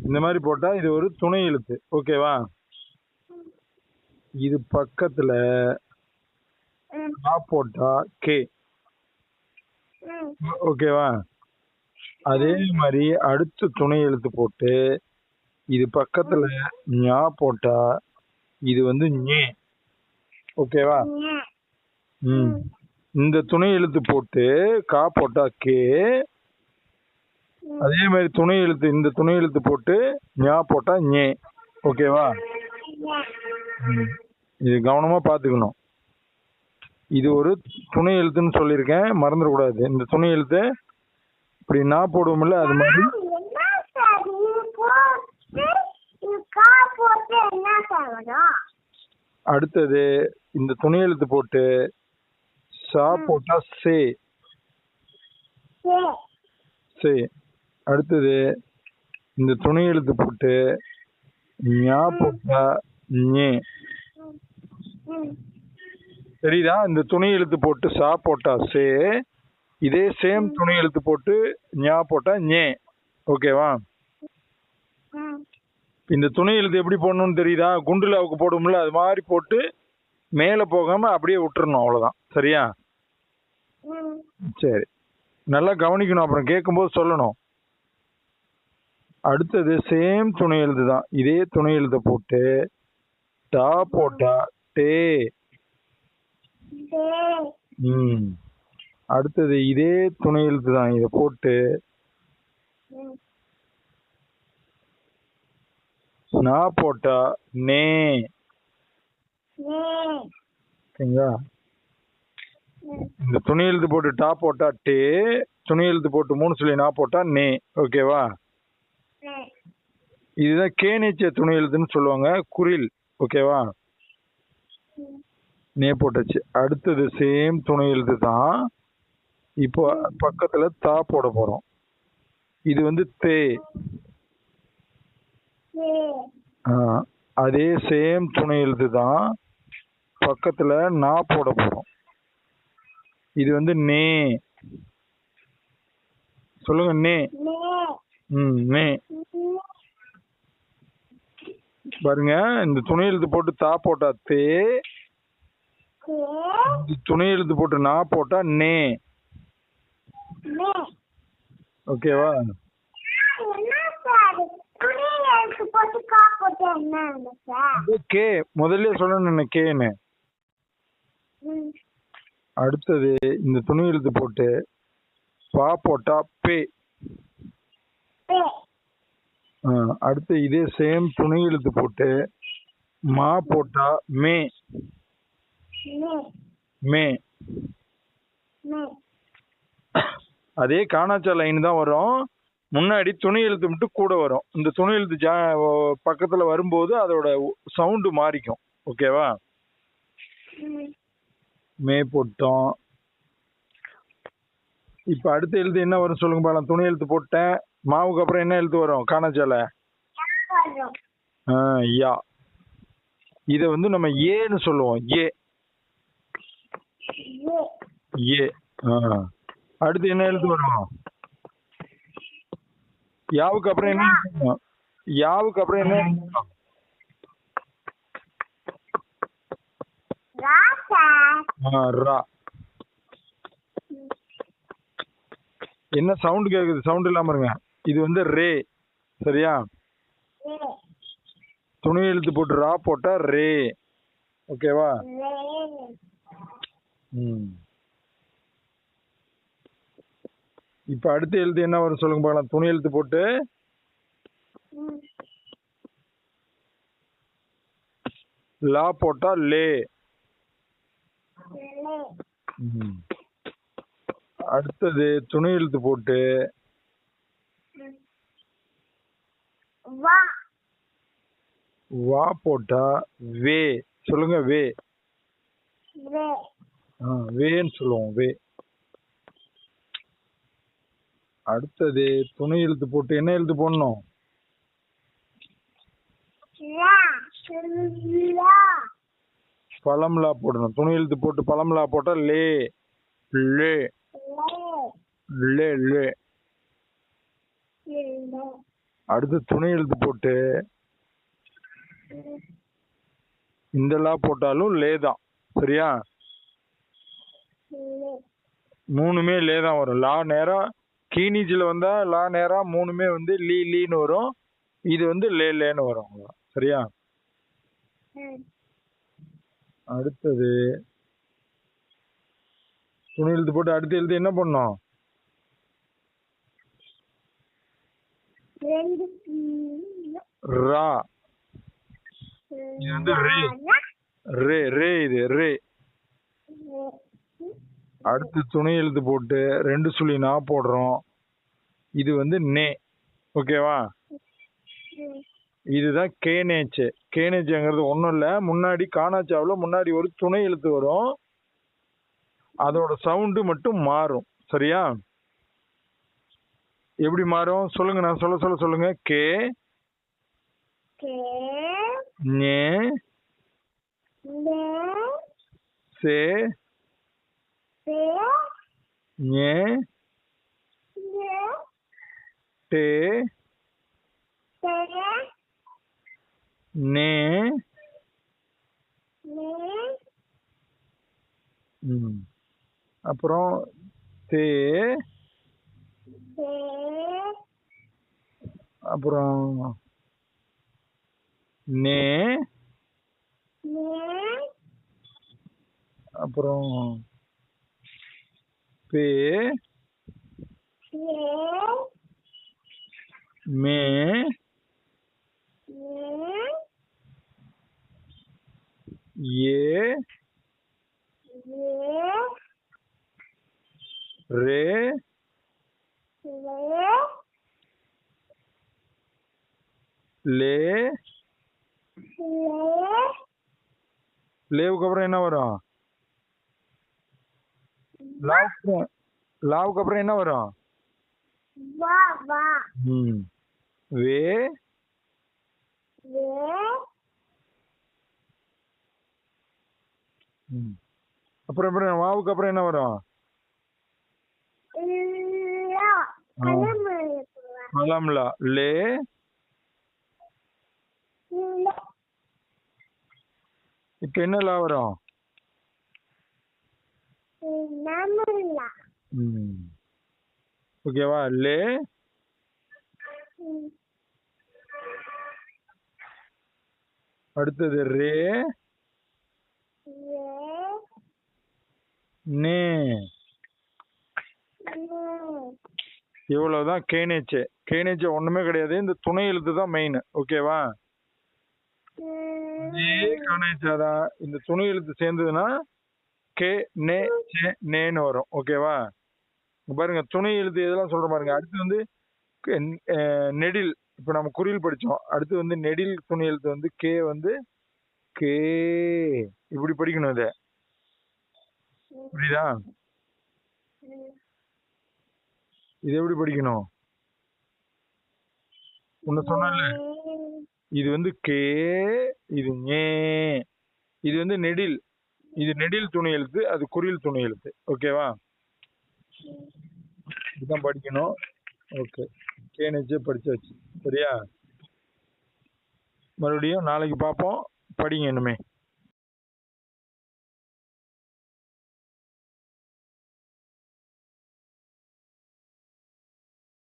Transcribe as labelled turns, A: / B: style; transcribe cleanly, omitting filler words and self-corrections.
A: இந்த மாதிரி போட்டா இது ஒரு துணை எழுத்து. ஓகேவா? இது பக்கத்துல போட்டா கே. ஓகேவா? அதே மாதிரி அடுத்த துணை எழுத்து போட்டு இது பக்கத்துல ஞா போட்டா இது வந்து ஞே. ஓகேவா? இந்த துணை எழுத்து போட்டு கா போட்டா கே. அதே மாதிரி துணை எழுத்து இந்த துணை எழுத்து போட்டு ஞா போட்டா ஞே. ஓகேவா? இது கவனமா பாத்துக்கணும். இது ஒரு துணை எழுத்துன்னு சொல்லியிருக்கேன், மறந்துடக்கூடாது. இந்த துணை எழுத்து இப்படி நா போடுவோம்ல, அது மாதிரி அடுத்தது இந்த துணை எழுத்து போட்டு சா போட்டா சே. சே. அடுத்தது இந்த துணை எழுத்து போட்டு ஞா போட்டா ஞே. தெரியுதா? இந்த துணை எழுத்து போட்டு சா போட்டா சே. இதே சேம் துணை எழுத்து போட்டு ஞா போட்டா ஞே. ஓகேவா? இந்த துணை எழுத்து எப்படி போடணும்னு தெரியுதா? குண்டுல அவுக்கு போடுவோம்ல, அது மாதிரி போட்டு மேல போகாம அப்படியே விட்டுறணும். அவ்வளவுதான். சரியா? சரி, நல்லா கவனிக்கணும், அப்புறம் கேட்கும்போது சொல்லணும். அடுத்தது சேம் துணை எழுத்து தான். இதே துணை எழுத்த போட்டு டா போட்டா டே. அடுத்தது இதே துணை எழுத்து தான். இதை போட்டு நா போட்டா நே. சரிங்களா? இந்த துணை எழுத்து போட்டு டா போட்டா டே. துணை எழுத்து போட்டு 3 சொல்லி நா போட்டா நே. ஓகேவா? இதுதான் கேனிச்ச துணை எழுத்துன்னு சொல்லுவாங்க, குரில். ஓகேவா? நே போட்டாச்சு. அடுத்தது சேம் துணை எழுத்து தான். இப்போ பக்கத்துல தா போட போறோம். இது வந்து தே. அதே சேம் துணை எழுத்து தான். பக்கத்துல நா போட போறோம். இது வந்து நே. சொல்லுங்க, நே. நே. பாருங்க, இந்த துணை எழுத்து போட்டு தா போட்டா தே. துணை எழுத்து போட்டு நா போட்டா நே. ஓகேவா? கே முதல்ல சொல்லணும், கேன்னு. அடுத்தது இந்த துணை எழுத்து போட்டு பா போட்டா பே. அடுத்து இதே சேம் துணை எழுத்து போட்டு மா போட்டா மே. மே. அதே காணாச்சா லைன் தான் வரும். முன்னாடி துணை எழுத்து மட்டும் கூட வரும். இந்த துணை எழுத்து பக்கத்துல வரும்போது அதோட சவுண்டு மாறிக்கும். ஓகேவா? மே போட்டோம். இப்ப அடுத்த எழுத்து என்ன வரும் சொல்லுங்க பாக்கலாம். துணை எழுத்து போட்டேன். மாவுக்கு அப்புறம் என்ன எழுத்து வரும் காணாச்சால? யா. இத வந்து நம்ம ஏன்னு சொல்லுவோம். ஏ. ஏ. அடுத்து என்ன எழுத்து வரும்? யாவுக்கு அப்புறம் என்ன? யாவுக்கு அப்புறம் என்ன? ரா. என்ன சவுண்ட் கேக்குது? சவுண்ட் இல்லாம இருங்க. இது வந்து ரே. சரியா? துணை எழுத்து போட்டு ரா போட்டா ரே. ஓகேவா? இப்ப அடுத்த எழுத்து என்ன வரும் சொல்லுங்க பாக்கலாம். துணை எழுத்து போட்டு லா போட்டா லே. அடுத்தது துணை எழுத்து போட்டு வா போட்டா வே. சொல்லுங்க, வே. வேன்னு சொல்லுவோம், வே. அடுத்தது துணை எழுத்து போட்டு என்ன எழுத்து போடணும்? பழம்லா போடணும். துணை எழுத்து போட்டு பழம்லா போட்டா லே. லே. லே. லே. அடுத்து துணை எழுத்து போட்டு இந்த லா போட்டாலும் லே தான். சரியா? மூணுமே லே தான் வரும். லா நேரா கீனிஜில் வந்தா லா நேரா மூணுமே வந்து லீ லீன்னு வரும். இது வந்து லே லேன்னு வரும். சரியா? அடுத்தது துணை எழுத்து போட்டு அடுத்த எழுத்து என்ன பண்ணும்? ரா. இது வந்து ரே ரே ரே இது ரே. அடுத்து துணை எழுத்து போட்டு 2 சுழி நா போடுறோம். இது வந்து நே. ஓகேவா? இதுதான் கேனேச்சு. கேனேச்சுங்கிறது ஒன்றும் இல்லை, முன்னாடி காணாச்சாவில் முன்னாடி ஒரு துணை எழுத்து வரும், அதோட சவுண்டு மட்டும் மாறும். சரியா? எப்படி மாறும் சொல்லுங்க, நான் சொல்ல சொல்ல சொல்லுங்க. கே நே சே நே டே நே அப்புறம் தே அப்புறம் நே அப்புறம் பே மே ये रे ले லேவுக்கு அப்புறம் என்ன வரும்? லாவுக்கு அப்புறம் என்ன வரும்? வே அப்புறம் வாவுக்கு அப்புறம் என்ன வரும்? கலம்லா. லே இப்ப என்ன லா வரும்? ஓகேவா? லே அடுத்தது ரே நே. இவ்வளவுதான் கேனேச்சு. கேனேச்சு ஒண்ணுமே கிடையாது, இந்த துணை எழுத்து தான் மெயின். ஓகேவா? காணேச்சாதான் இந்த துணை எழுத்து சேர்ந்ததுன்னா கே நே சே நேன்னு வரும். ஓகேவா? பாருங்க துணை எழுத்து எதெல்லாம் சொல்ற பாருங்க. அடுத்து வந்து நெடில். இப்ப நம்ம குறியில் படிச்சோம். அடுத்து வந்து நெடில் துணை எழுத்து வந்து கே வந்து கே. இப்படி படிக்கணும். இத புரியுதா? இது எப்படி படிக்கணும்? உன்ன சொன்னல, இது வந்து கே, இது நே, இது வந்து நெடில். இது நெடில் துணை எழுத்து, அது குறியில் துணை எழுத்து. ஓகேவா? இதுதான் படிக்கணும். ஓகே, கேனேஜே படிச்சாச்சு. சரியா? மறுபடியும் நாளைக்கு பார்ப்போம். படிங்க இனிமே.